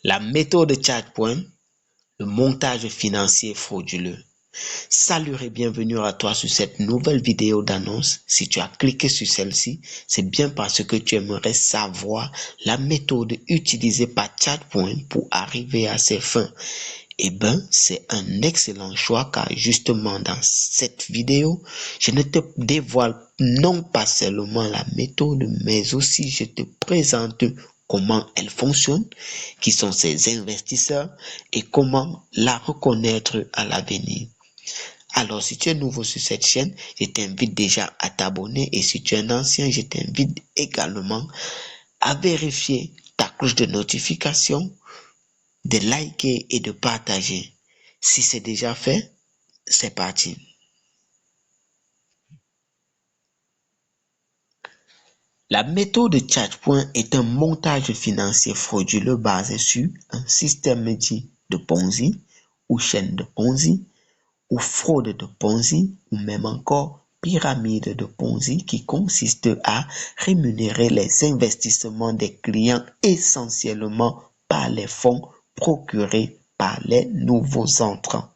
La méthode ChargePoint, le montage financier frauduleux. Salut et bienvenue à toi sur cette nouvelle vidéo d'annonce. Si tu as cliqué sur celle-ci, c'est bien parce que tu aimerais savoir la méthode utilisée par ChargePoint pour arriver à ses fins. Eh bien, c'est un excellent choix car justement dans cette vidéo, je ne te dévoile non pas seulement la méthode, mais aussi je te présente comment elle fonctionne, qui sont ses investisseurs et comment la reconnaître à l'avenir. Alors, si tu es nouveau sur cette chaîne, je t'invite déjà à t'abonner et si tu es un ancien, je t'invite également à vérifier ta cloche de notification, de liker et de partager. Si c'est déjà fait, c'est parti. La méthode ChargePoint est un montage financier frauduleux basé sur un système dit de Ponzi ou chaîne de Ponzi ou fraude de Ponzi ou même encore pyramide de Ponzi qui consiste à rémunérer les investissements des clients essentiellement par les fonds procurés par les nouveaux entrants.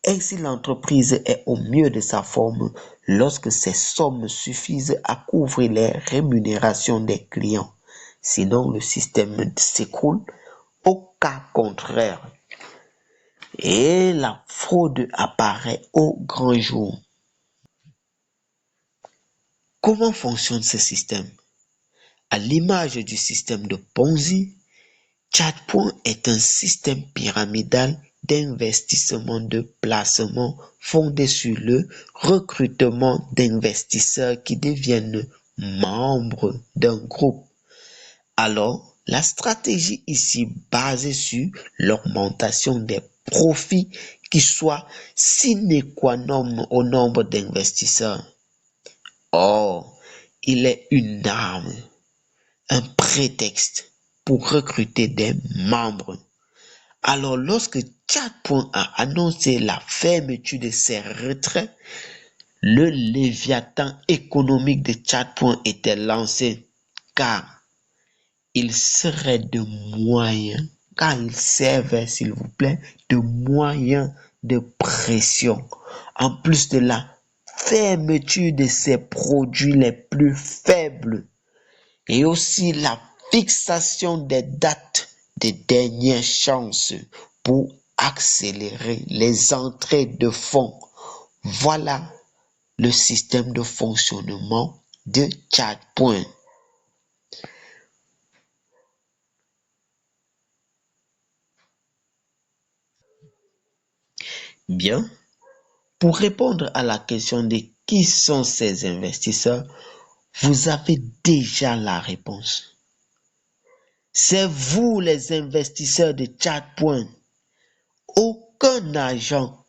Ainsi, l'entreprise est au mieux de sa forme lorsque ces sommes suffisent à couvrir les rémunérations des clients. Sinon, le système s'écroule au cas contraire et la fraude apparaît au grand jour. Comment fonctionne ce système? À l'image du système de Ponzi, ChargePoint est un système pyramidal d'investissement de placement fondé sur le recrutement d'investisseurs qui deviennent membres d'un groupe. Alors, la stratégie ici basée sur l'augmentation des profits qui soit sine qua non au nombre d'investisseurs. Or, il est une arme, un prétexte pour recruter des membres. Alors, lorsque ChargePoint a annoncé la fermeture de ses retraits, le léviathan économique de ChargePoint était lancé car il serait de moyens, car il servait, s'il vous plaît, de moyens de pression. En plus de la fermeture de ses produits les plus faibles et aussi la fixation des dates de dernière chance pour accélérer les entrées de fonds. Voilà le système de fonctionnement de ChargePoint. Bien, pour répondre à la question de qui sont ces investisseurs, vous avez déjà la réponse. C'est vous les investisseurs de ChargePoint. Aucun agent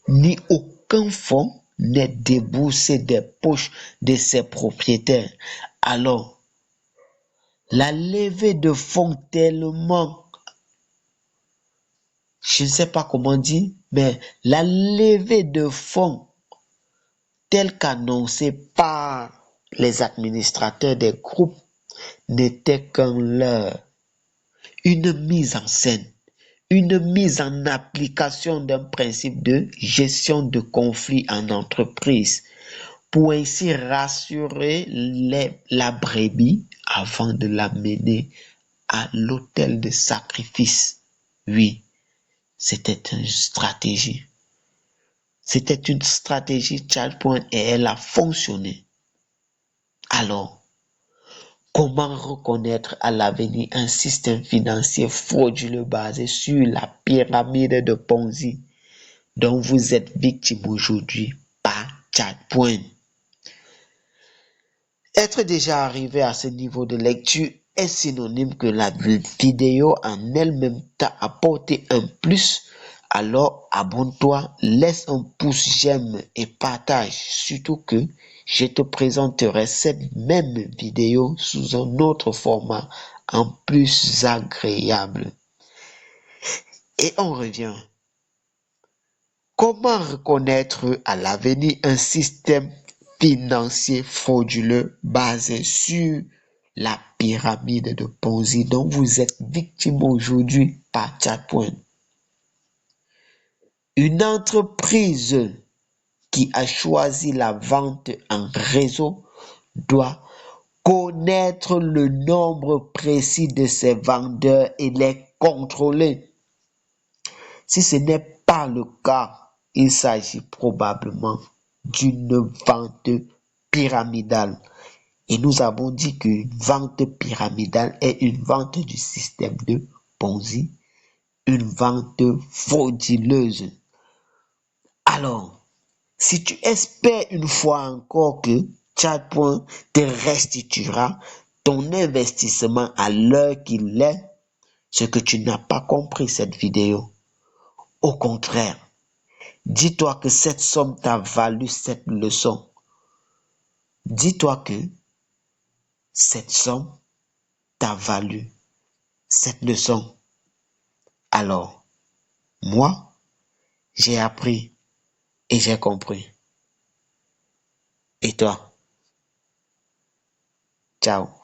ni aucun fonds n'est déboursé des poches de ses propriétaires. Alors, la levée de fonds tellement, je ne sais pas comment dire, mais la levée de fonds telle qu'annoncée par les administrateurs des groupes n'était qu'un leurre, une mise en scène, une mise en application d'un principe de gestion de conflits en entreprise pour ainsi rassurer la brebis avant de l'amener à l'autel de sacrifice. Oui, c'était une stratégie. C'était une stratégie ChargePoint et elle a fonctionné. Alors, comment reconnaître à l'avenir un système financier frauduleux basé sur la pyramide de Ponzi dont vous êtes victime aujourd'hui par ChargePoint? Être déjà arrivé à ce niveau de lecture est synonyme que la vidéo en elle-même t'a apporté un plus. Alors abonne-toi, laisse un pouce j'aime et partage. Surtout que je te présenterai cette même vidéo sous un autre format en plus agréable. Et on revient. Comment reconnaître à l'avenir un système financier frauduleux basé sur la pyramide de Ponzi dont vous êtes victime aujourd'hui par ChatPoint. Une entreprise qui a choisi la vente en réseau doit connaître le nombre précis de ses vendeurs et les contrôler. Si ce n'est pas le cas, il s'agit probablement d'une vente pyramidale. Et nous avons dit qu'une vente pyramidale est une vente du système de Ponzi, une vente frauduleuse. Alors, si tu espères une fois encore que ChatPoint te restituera ton investissement à l'heure qu'il est, ce que tu n'as pas compris cette vidéo. Au contraire, dis-toi que cette somme t'a valu cette leçon. Dis-toi que cette somme t'a valu cette leçon. Alors, moi, j'ai appris et j'ai compris. Et toi? Ciao.